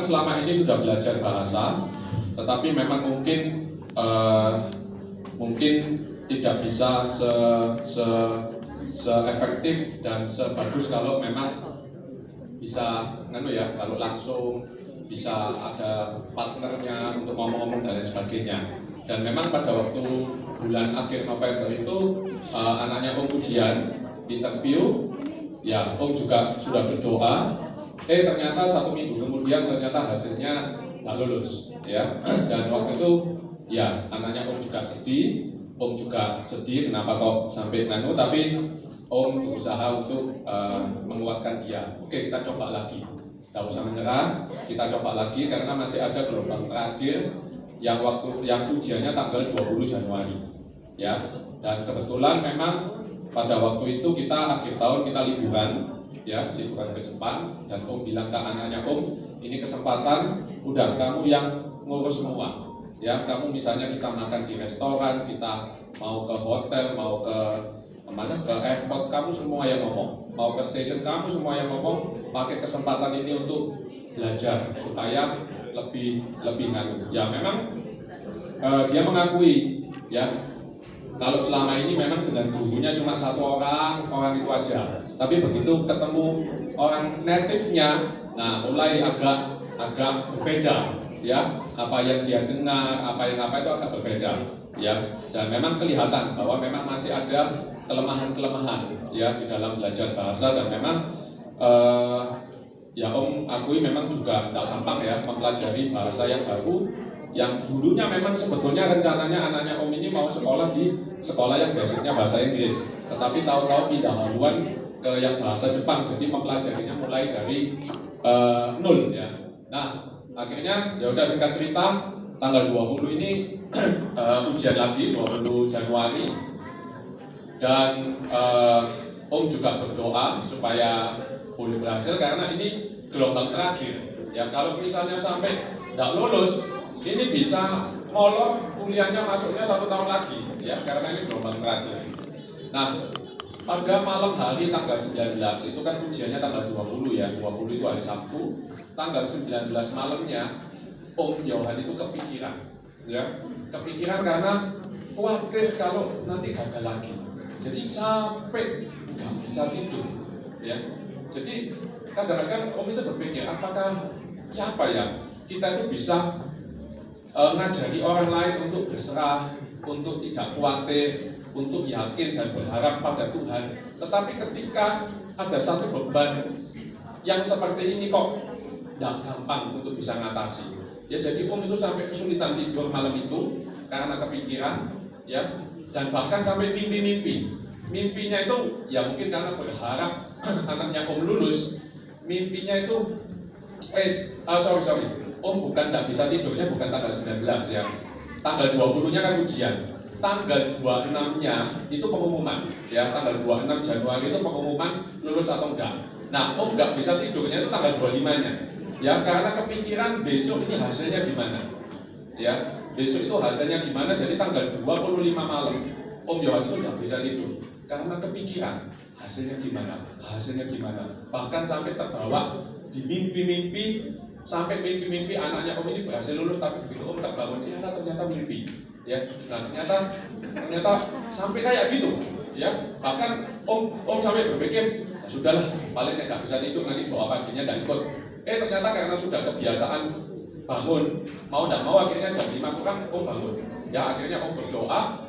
memang selama ini sudah belajar bahasa, tetapi memang mungkin tidak bisa se-efektif dan sebagus kalau memang bisa kalau langsung bisa ada partnernya untuk ngomong-ngomong dan lain sebagainya. Dan memang pada waktu bulan akhir November itu anaknya Om ujian interview, ya Om juga sudah berdoa. Ternyata 1 minggu kemudian ternyata hasilnya nggak lulus, ya. Dan waktu itu ya anaknya Om juga sedih, Om juga sedih kenapa kok sampai tapi Om berusaha untuk menguatkan dia. Oke, kita coba lagi. Tidak usah menyerah, kita coba lagi karena masih ada gelombang terakhir yang ujiannya tanggal 20 Januari. Ya. Dan kebetulan memang pada waktu itu kita akhir tahun kita liburan, ya, liburan ke Jepang, dan Om bilang ke anaknya, Om, ini kesempatan udah kamu yang ngurus semua. Ya, kamu misalnya kita makan di restoran, kita mau ke hotel, mau ke airport, kamu semua yang ngomong, mau ke stasiun kamu semua yang ngomong, pakai kesempatan ini untuk belajar supaya lebih nganu. Ya memang dia mengakui, ya kalau selama ini memang dengan gurunya cuma 1 orang itu aja, tapi begitu ketemu orang native-nya, nah mulai agak berbeda, ya apa yang dia dengar, apa itu agak berbeda, ya. Dan memang kelihatan bahwa memang masih ada kelemahan ya di dalam belajar bahasa. Dan memang ya Om akui memang juga tidak gampang ya mempelajari bahasa yang baru, yang dulunya memang sebetulnya rencananya anaknya Om ini mau sekolah di sekolah yang basicnya bahasa Inggris, tetapi tahu-tahu pindah haluan ke yang bahasa Jepang, jadi mempelajarinya mulai dari nol, ya. Nah akhirnya ya udah, singkat cerita tanggal 20 ini ujian lagi 20 Januari. Dan Om juga berdoa supaya boleh berhasil karena ini gelombang terakhir. Ya kalau misalnya sampai tidak lulus, ini bisa molor kuliahnya, masuknya 1 tahun lagi, ya karena ini gelombang terakhir. Nah pada malam hari tanggal 19 itu kan ujiannya tanggal 20 ya, 20 itu hari Sabtu. Tanggal 19 malamnya Om Yohan itu kepikiran, ya kepikiran karena khawatir kalau nanti gagal lagi. Jadi sampai nggak bisa tidur, ya. Jadi kadang-kadang Om itu berpikir, apakah kita itu bisa ngajari orang lain untuk berserah, untuk tidak khawatir, untuk yakin dan berharap pada Tuhan. Tetapi ketika ada satu beban yang seperti ini kok tidak gampang untuk bisa ngatasi. Ya jadi Om itu sampai kesulitan tidur malam itu karena kepikiran, ya. Dan bahkan sampai mimpi-mimpi. Mimpinya itu ya mungkin karena berharap anaknya Om lulus. Mimpinya itu Om bukan tidak bisa tidurnya bukan tanggal 19 ya. Tanggal 20-nya kan ujian. Tanggal 26-nya itu pengumuman, ya tanggal 26 Januari itu pengumuman lulus atau enggak. Nah Om nggak bisa tidurnya itu tanggal 25-nya. Ya karena kepikiran besok ini hasilnya gimana. Ya, besok itu hasilnya gimana, jadi tanggal 25 malam Om Yohan itu tidak bisa tidur karena kepikiran hasilnya gimana, bahkan sampai terbawa di mimpi-mimpi, sampai mimpi-mimpi anaknya Om ini berhasil lulus, tapi begitu Om terbangun, ternyata mimpi, ya. Nah ternyata sampai kayak gitu, ya. Bahkan Om sampai berpikir, sudahlah, paling nggak bisa tidur nanti doa paginya nggak ikut. Ternyata karena sudah kebiasaan bangun, mau tidak mau akhirnya jam 5 kurang Om bangun. Ya akhirnya Om berdoa,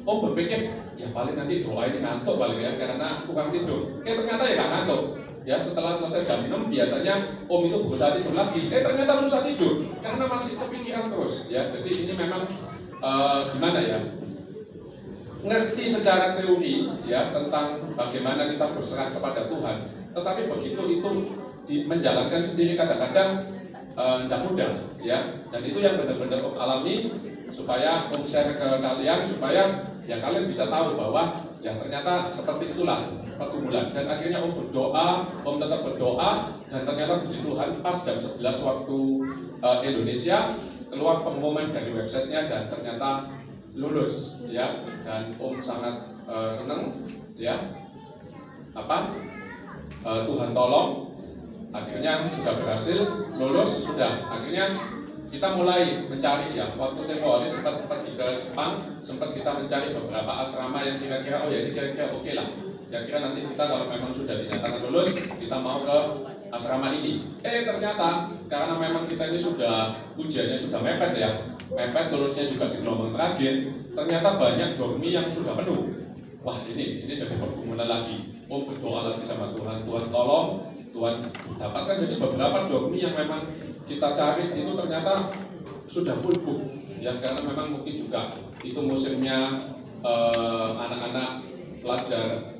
Om berpikir, ya paling nanti doa ini ngantuk paling ya karena kurang tidur. Ternyata ya nggak ngantuk. Ya setelah selesai jam 6 biasanya Om itu berusaha tidur lagi. Ternyata susah tidur karena masih kepikiran terus. Ya jadi ini memang gimana ya? Ngerti secara teori ya tentang bagaimana kita berserah kepada Tuhan. Tetapi begitu itu menjalankan sendiri kadang-kadang tidak mudah, ya. Dan itu yang benar-benar Om alami supaya Om share ke kalian supaya ya kalian bisa tahu bahwa ya ternyata seperti itulah pergumulan. Dan akhirnya Om berdoa, Om tetap berdoa, dan ternyata puji Tuhan pas jam 11 waktu Indonesia keluar pengumuman dari websitenya dan ternyata lulus, ya. Dan Om sangat senang, ya. Tuhan tolong. akhirnya sudah berhasil lulus, sudah akhirnya kita mulai mencari ya. Waktu tempo hari sempat pergi ke Jepang, sempat kita mencari beberapa asrama yang kira-kira ini kira-kira oke lah. Kira-kira nanti kita kalau memang sudah dinyatakan lulus, kita mau ke asrama ini. Ternyata karena memang kita ini sudah ujiannya sudah mepet ya, mepet lulusnya juga di gelombang terakhir. Ternyata banyak dormi yang sudah penuh. Wah ini jadi pergumulan lagi. Berdoa lagi sama Tuhan, Tuhan tolong, Tuhan dapatkan. Jadi beberapa dormi yang memang kita cari itu ternyata sudah full book ya, karena memang mungkin juga itu musimnya anak-anak pelajar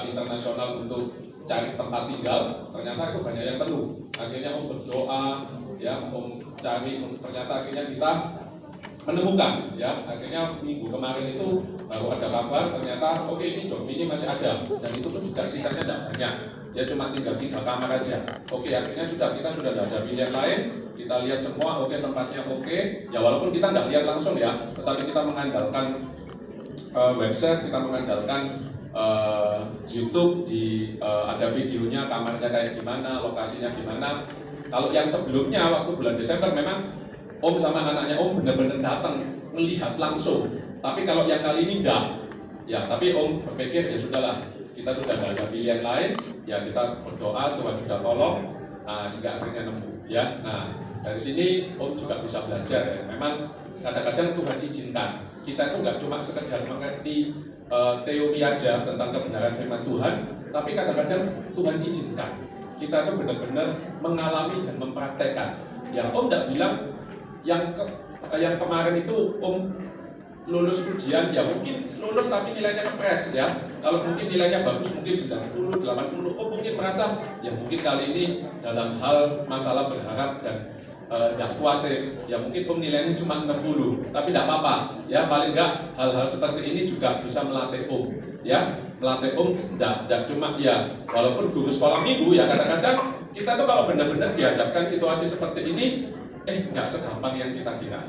internasional untuk cari tempat tinggal. Ternyata itu banyak yang penuh. Akhirnya berdoa ya, cari, ternyata akhirnya kita menemukan ya. Akhirnya minggu kemarin itu baru ada kabar ternyata oke, ini dormi ini masih ada, dan itu pun juga sisanya tidak banyak ya, cuma tinggal 3 kamar aja. Oke, akhirnya kita sudah ada pilihan lain, kita lihat semua oke, tempatnya oke ya, walaupun kita nggak lihat langsung ya, tetapi kita mengandalkan website, kita mengandalkan YouTube, ada videonya, kamarnya kayak gimana, lokasinya gimana. Kalau yang sebelumnya waktu bulan Desember memang Om sama anaknya Om benar-benar datang melihat langsung. Tapi kalau yang kali ini enggak, ya tapi Om berpikir ya sudahlah, kita sudah ada pilihan lain, ya kita berdoa Tuhan sudah tolong, sehingga akhirnya nemu ya. Nah dari sini Om juga bisa belajar ya. Memang kadang-kadang Tuhan izinkan kita itu nggak cuma sekedar mengerti teori aja tentang kebenaran firman Tuhan, tapi kadang-kadang Tuhan izinkan kita itu benar-benar mengalami dan mempraktekkan. Ya Om nggak bilang yang kemarin itu Om lulus ujian, ya mungkin lulus tapi nilainya kepres ya. Kalau mungkin nilainya bagus mungkin 90, 80, Om mungkin merasa ya mungkin kali ini dalam hal masalah berharap dan tidak khawatir, ya mungkin Om nilainya cuma 60, tapi tidak apa-apa ya, paling enggak hal-hal seperti ini juga bisa melatih Om ya, melatih Om tidak cuma ya, walaupun guru sekolah minggu ya, kadang-kadang kita tuh kalau benar-benar dihadapkan situasi seperti ini nggak segampang yang kita kira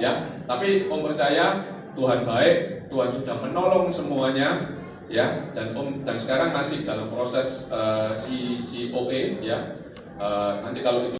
ya, tapi Om percaya Tuhan baik, Tuhan sudah menolong semuanya ya, dan Om dan sekarang masih dalam proses COE ya. Nanti kalau itu